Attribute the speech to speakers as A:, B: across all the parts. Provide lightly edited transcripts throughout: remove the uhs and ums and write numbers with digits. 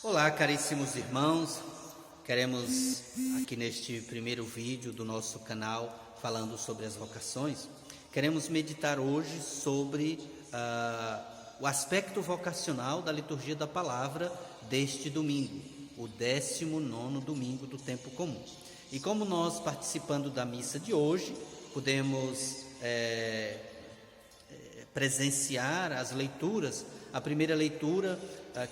A: Olá, caríssimos irmãos, queremos aqui neste primeiro vídeo do nosso canal falando sobre as vocações, queremos meditar hoje sobre o aspecto vocacional da liturgia da palavra deste domingo, o 19º domingo do tempo comum. E como nós, participando da missa de hoje, podemos presenciar as leituras, a primeira leitura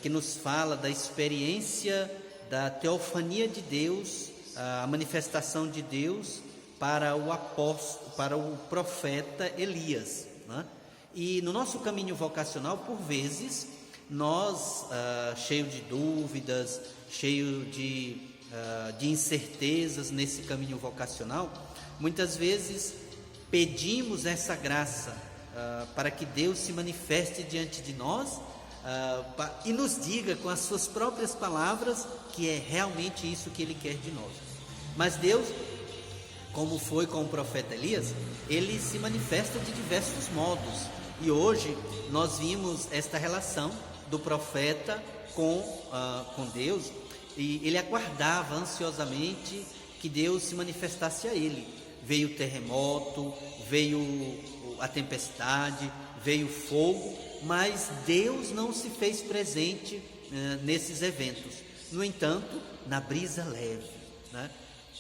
A: que nos fala da experiência da teofania de Deus, a manifestação de Deus para o apóstolo, para o profeta Elias, né? E no nosso caminho vocacional, por vezes, nós, cheio de dúvidas, cheio de incertezas nesse caminho vocacional, muitas vezes pedimos essa graça para que Deus se manifeste diante de nós e nos diga com as suas próprias palavras que é realmente isso que Ele quer de nós. Mas Deus, como foi com o profeta Elias, Ele se manifesta de diversos modos. E hoje nós vimos esta relação do profeta com Deus, e ele aguardava ansiosamente que Deus se manifestasse a ele. Veio o terremoto, veio a tempestade, veio o fogo, mas Deus não se fez presente nesses eventos. No entanto, na brisa leve, né?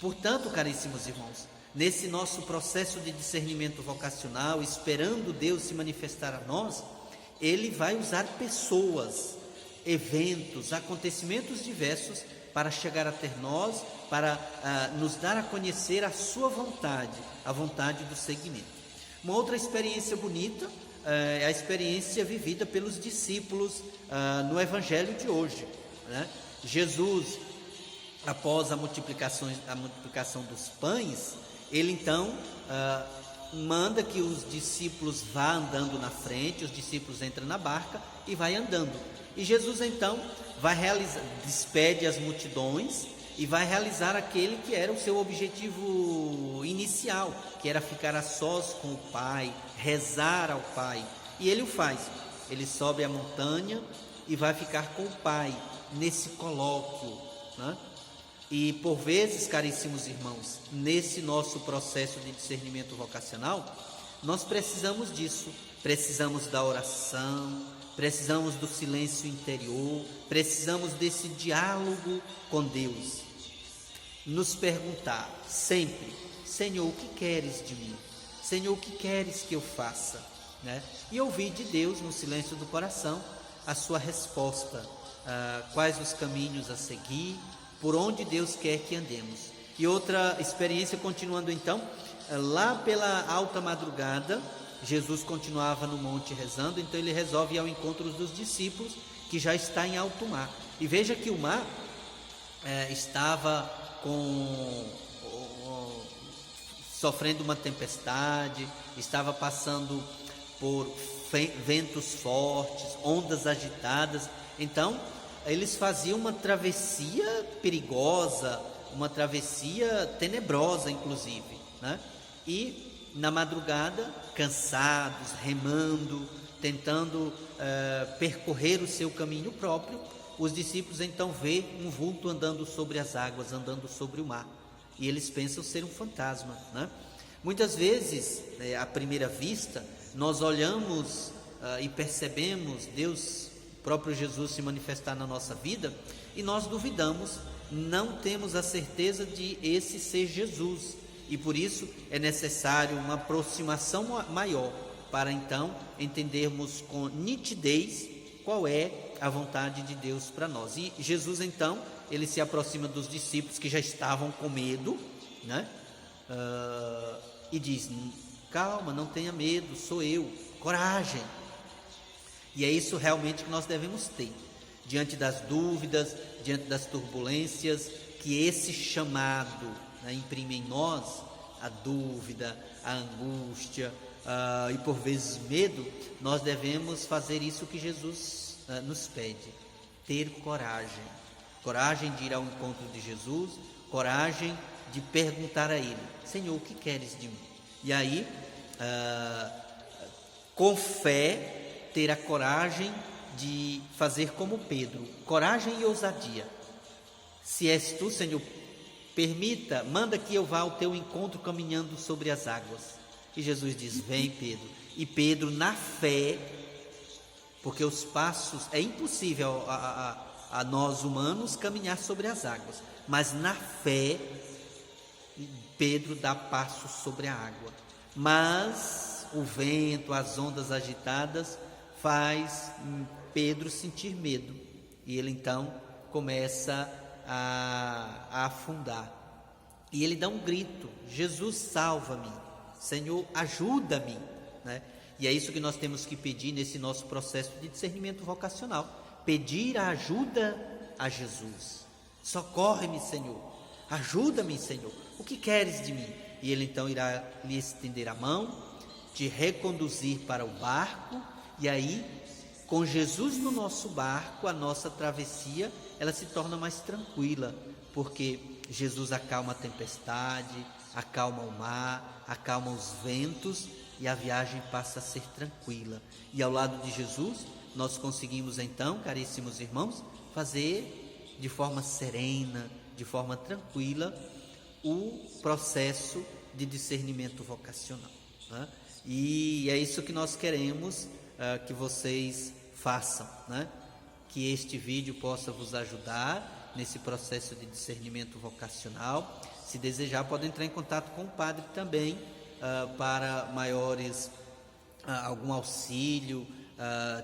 A: Portanto, caríssimos irmãos, nesse nosso processo de discernimento vocacional, esperando Deus se manifestar a nós, Ele vai usar pessoas, eventos, acontecimentos diversos para chegar até nós, para nos dar a conhecer a sua vontade, a vontade do seguimento. Uma outra experiência bonita é a experiência vivida pelos discípulos no Evangelho de hoje, né? Jesus, após a multiplicação dos pães, ele então manda que os discípulos vá andando na frente, os discípulos entram na barca e vai andando. E Jesus então vai realizar, despede as multidões e vai realizar aquele que era o seu objetivo inicial, que era ficar a sós com o Pai, rezar ao Pai. E ele o faz. Ele sobe a montanha e vai ficar com o Pai nesse colóquio, né? E por vezes, caríssimos irmãos, nesse nosso processo de discernimento vocacional, nós precisamos disso, precisamos da oração, precisamos do silêncio interior, precisamos desse diálogo com Deus. Nos perguntar sempre: Senhor, o que queres de mim? Senhor, o que queres que eu faça? Né? E ouvir de Deus, no silêncio do coração, a sua resposta, quais os caminhos a seguir, por onde Deus quer que andemos. E outra experiência, continuando então, lá pela alta madrugada, Jesus continuava no monte rezando, então ele resolve ir ao encontro dos discípulos, que já está em alto mar. E veja que o mar estava sofrendo uma tempestade, estava passando por ventos fortes, ondas agitadas. Então eles faziam uma travessia perigosa, uma travessia tenebrosa inclusive, né? E na madrugada, cansados, remando, tentando percorrer o seu caminho próprio, os discípulos então vê um vulto andando sobre as águas, andando sobre o mar, e eles pensam ser um fantasma, né? Muitas vezes, à primeira vista, nós olhamos e percebemos Deus, próprio Jesus, se manifestar na nossa vida, e nós duvidamos, não temos a certeza de esse ser Jesus, e por isso é necessário uma aproximação maior, para então entendermos com nitidez qual é a vontade de Deus para nós. E Jesus então, ele se aproxima dos discípulos que já estavam com medo, né? E diz: calma, não tenha medo, sou eu, coragem. E é isso realmente que nós devemos ter, diante das dúvidas, diante das turbulências, que esse chamado, né, imprime em nós a dúvida, a angústia e por vezes medo. Nós devemos fazer isso que Jesus nos pede: ter coragem, coragem de ir ao encontro de Jesus, coragem de perguntar a Ele: Senhor, o que queres de mim? E aí, com fé, ter a coragem de fazer como Pedro, coragem e ousadia. Se és tu, Senhor, permita, manda que eu vá ao teu encontro caminhando sobre as águas. E Jesus diz: vem, Pedro. E Pedro, na fé, porque os passos, é impossível a nós humanos caminhar sobre as águas, mas na fé, Pedro dá passos sobre a água. Mas o vento, as ondas agitadas, faz Pedro sentir medo. E ele então começa a afundar. E ele dá um grito: Jesus, salva-me, Senhor, ajuda-me, né? E é isso que nós temos que pedir nesse nosso processo de discernimento vocacional: pedir a ajuda a Jesus. Socorre-me, Senhor, ajuda-me, Senhor, o que queres de mim? E ele então irá lhe estender a mão, te reconduzir para o barco, e aí, com Jesus no nosso barco, a nossa travessia, ela se torna mais tranquila, porque Jesus acalma a tempestade, acalma o mar, acalma os ventos, e a viagem passa a ser tranquila. E ao lado de Jesus, nós conseguimos então, caríssimos irmãos, fazer de forma serena, de forma tranquila, o processo de discernimento vocacional, né? E é isso que nós queremos que vocês façam, né? Que este vídeo possa vos ajudar nesse processo de discernimento vocacional. Se desejar, pode entrar em contato com o padre também, para maiores, algum auxílio,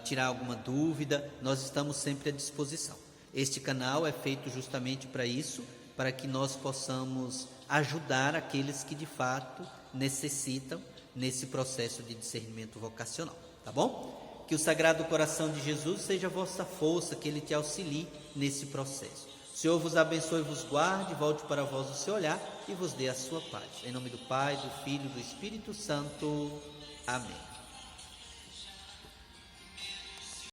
A: tirar alguma dúvida. Nós estamos sempre à disposição. Este canal é feito justamente para isso, para que nós possamos ajudar aqueles que de fato necessitam nesse processo de discernimento vocacional, tá bom? Que o Sagrado Coração de Jesus seja a vossa força, que Ele te auxilie nesse processo. O Senhor vos abençoe e vos guarde, volte para vós o seu olhar e vos dê a sua paz. Em nome do Pai, do Filho e do Espírito Santo. Amém.